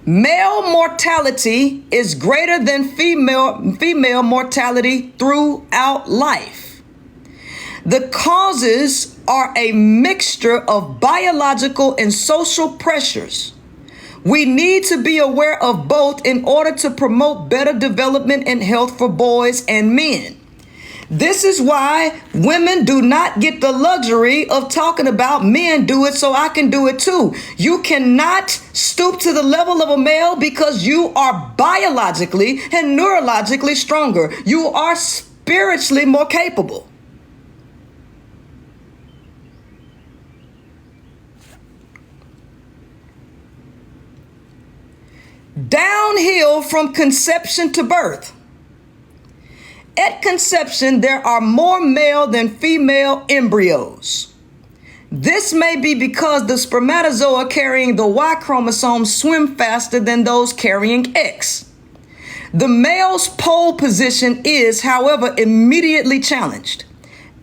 Male mortality is greater than female mortality throughout life. The causes are a mixture of biological and social pressures. We need to be aware of both in order to promote better development and health for boys and men. This is why women do not get the luxury of talking about men do it, so I can do it too. You cannot stoop to the level of a male because you are biologically and neurologically stronger. You are spiritually more capable. Downhill from conception to birth. At conception, there are more male than female embryos. This may be because the spermatozoa carrying the Y chromosome swim faster than those carrying X. The male's pole position is, however, immediately challenged.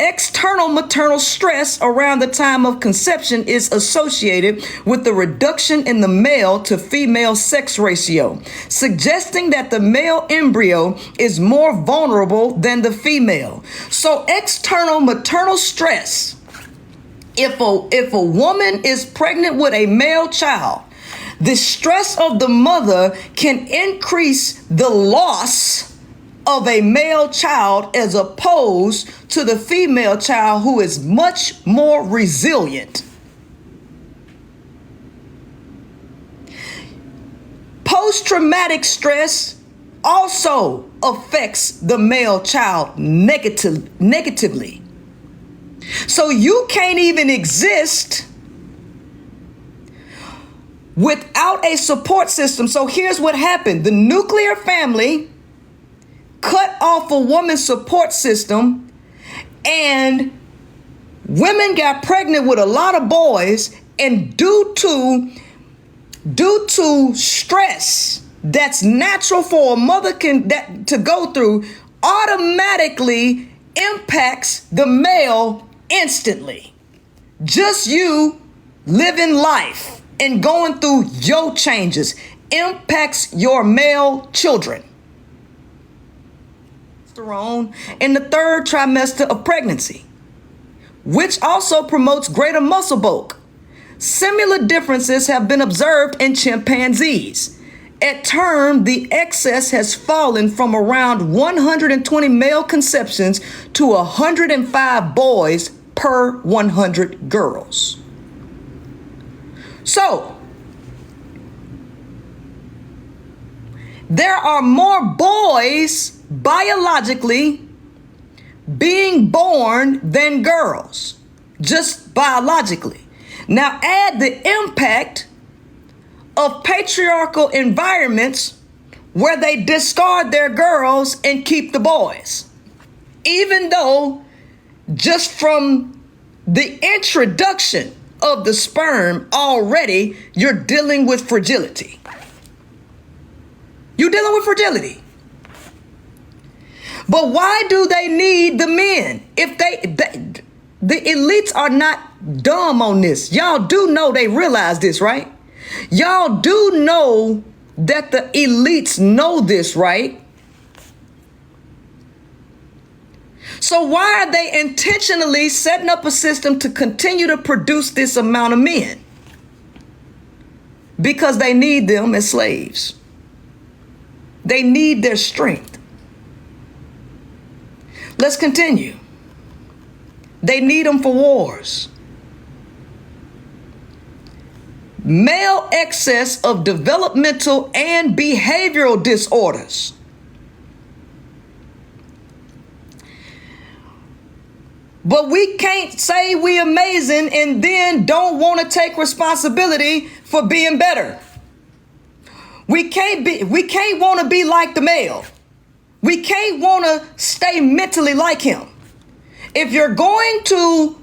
External maternal stress around the time of conception is associated with the reduction in the male to female sex ratio, suggesting that the male embryo is more vulnerable than the female. So external maternal stress, if a woman is pregnant with a male child, the stress of the mother can increase the loss of a male child as opposed to the female child, who is much more resilient. Post-traumatic stress also affects the male child negatively. So you can't even exist without a support system. So here's what happened. The nuclear family cut off a woman's support system, and women got pregnant with a lot of boys, and due to stress that's natural for a mother to go through, automatically impacts the male instantly. Just you living life and going through your changes impacts your male children. In the third trimester of pregnancy, which also promotes greater muscle bulk. Similar differences have been observed in chimpanzees. At term, the excess has fallen from around 120 male conceptions to 105 boys per 100 girls. So, there are more boys biologically being born than girls, just biologically. Now add the impact of patriarchal environments where they discard their girls and keep the boys. Even though just from the introduction of the sperm already, you're dealing with fragility. You're dealing with fragility. But why do they need the men? If the elites are not dumb on this. Y'all do know, they realize this, right? Y'all do know that the elites know this, right? So why are they intentionally setting up a system to continue to produce this amount of men? Because they need them as slaves. They need their strength. Let's continue. They need them for wars. Male excess of developmental and behavioral disorders. But we can't say we amazing and then don't want to take responsibility for being better. We can't want to be like the male. We can't want to stay mentally like him. If you're going to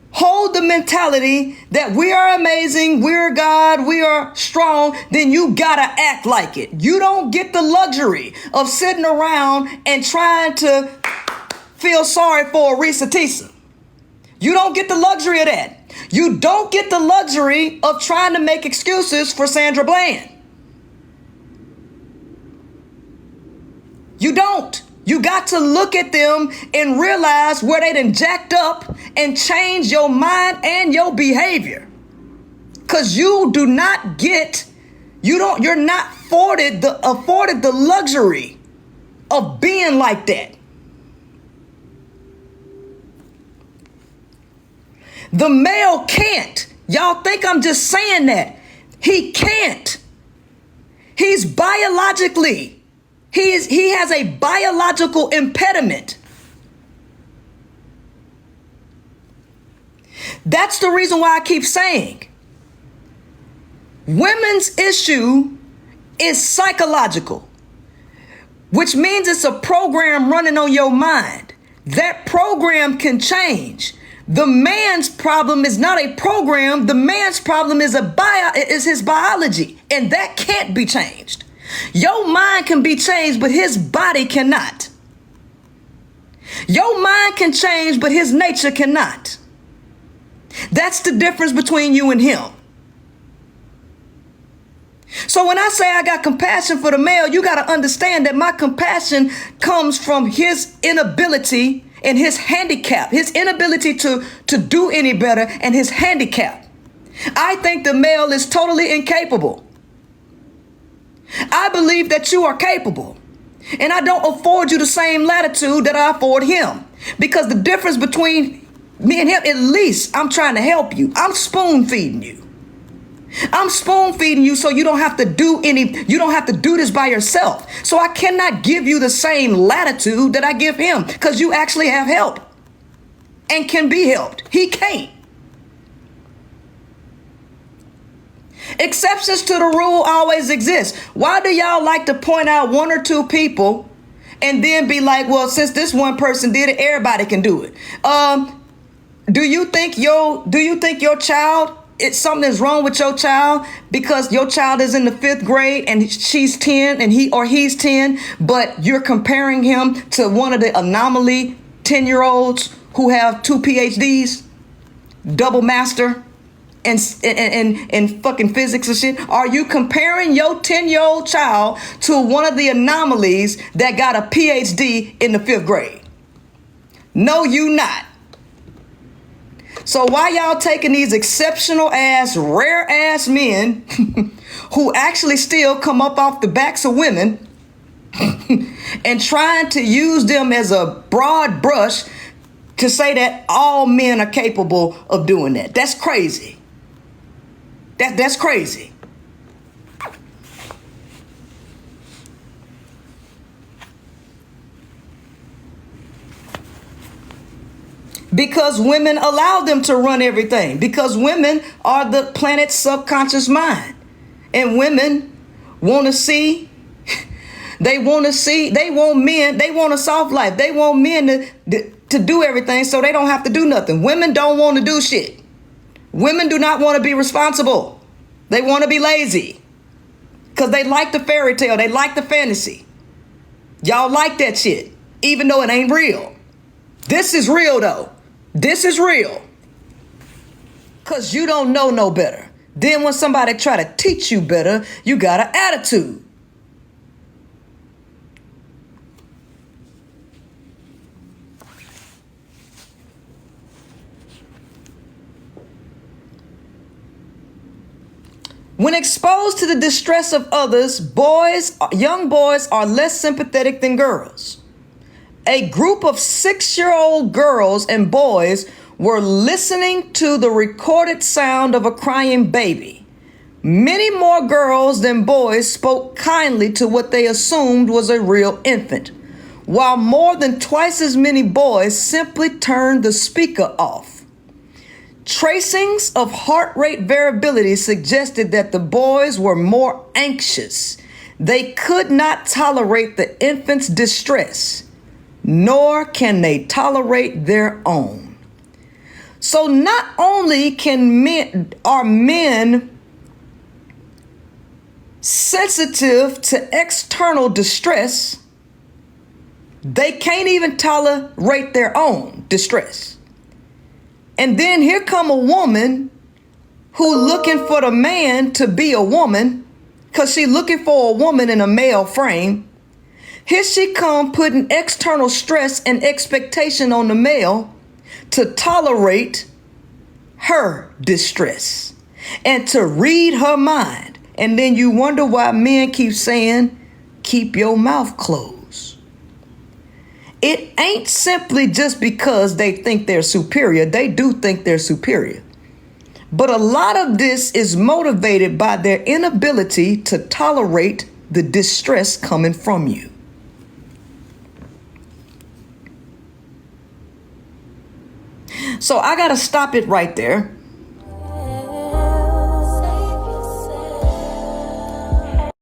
hold the mentality that we are amazing, we're God, we are strong, then you gotta act like it. You don't get the luxury of sitting around and trying to feel sorry for Arisa Tisa. You don't get the luxury of that. You don't get the luxury of trying to make excuses for Sandra Bland. You don't. You got to look at them and realize where they done jacked up and change your mind and your behavior. Because you do not get, you're not afforded the luxury of being like that. The male can't. Y'all think I'm just saying that. He can't. He's biologically, he has a biological impediment. That's the reason why I keep saying women's issue is psychological, which means it's a program running on your mind. That program can change. The man's problem is not a program. The man's problem is his biology, and that can't be changed. Your mind can be changed, but his body cannot. Your mind can change, but his nature cannot. That's the difference between you and him. So when I say I got compassion for the male, you got to understand that my compassion comes from his inability and his handicap, his inability to do any better, and his handicap. I think the male is totally incapable. I believe that you are capable, and I don't afford you the same latitude that I afford him, because the difference between me and him, at least I'm trying to help you. I'm spoon feeding you. I'm spoon feeding you so you don't have to do this by yourself. So I cannot give you the same latitude that I give him, because you actually have help and can be helped. He can't. Exceptions to the rule always exist. Why do y'all like to point out one or two people and then be like, well, since this one person did it, everybody can do it? Do you think your child, something's wrong with your child because your child is in the 5th grade and she's 10 and he's 10, but you're comparing him to one of the anomaly 10-year-olds who have 2 PhDs, double master and fucking physics and shit? Are you comparing your 10-year-old child to one of the anomalies that got a PhD in the 5th grade? No, you not. So why y'all taking these exceptional ass, rare ass men who actually still come up off the backs of women and trying to use them as a broad brush to say that all men are capable of doing that? That's crazy. That's crazy. Because women allow them to run everything. Because women are the planet's subconscious mind. And women want to see, they want men, they want a soft life. They want men to do everything so they don't have to do nothing. Women don't want to do shit. Women do not want to be responsible. They want to be lazy. Because they like the fairy tale. They like the fantasy. Y'all like that shit, even though it ain't real. This is real though. This is real. Because you don't know no better. Then when somebody try to teach you better, you got an attitude. When exposed to the distress of others, young boys are less sympathetic than girls. A group of 6-year-old girls and boys were listening to the recorded sound of a crying baby. Many more girls than boys spoke kindly to what they assumed was a real infant, while more than twice as many boys simply turned the speaker off. Tracings of heart rate variability suggested that the boys were more anxious. They could not tolerate the infant's distress, nor can they tolerate their own. So not only are men sensitive to external distress, they can't even tolerate their own distress. And then here come a woman who looking for the man to be a woman, because she looking for a woman in a male frame, Here she come putting external stress and expectation on the male to tolerate her distress and to read her mind. And then you wonder why men keep saying, keep your mouth closed. It ain't simply just because they think they're superior. They do think they're superior. But a lot of this is motivated by their inability to tolerate the distress coming from you. So I got to stop it right there.